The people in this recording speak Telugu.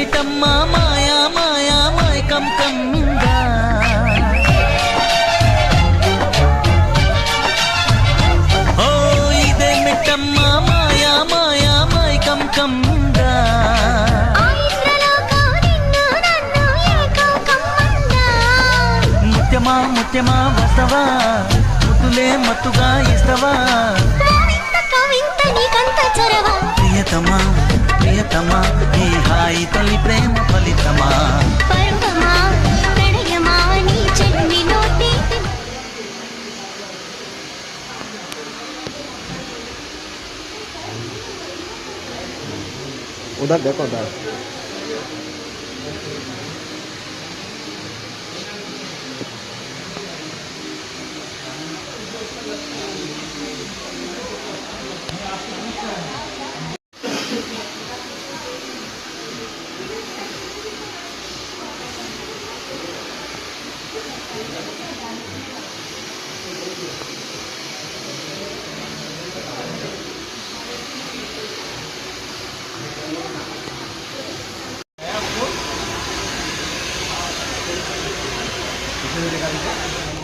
ఇదేమిటమ్మా మాయా మాయా మైకం కమ్మిందా ఓ ఇదేమిటమ్మా మాయా మాయా మైకం కమ్మిందా ముత్యమా ముత్యమా వస్తవా ముద్దులే మత్తుగా ఇస్తవా ప్రియతమా ప్రియతమా ఈ హాయి తల్లి ప్రేమ ఫలితమా उधर देखो उधर कितने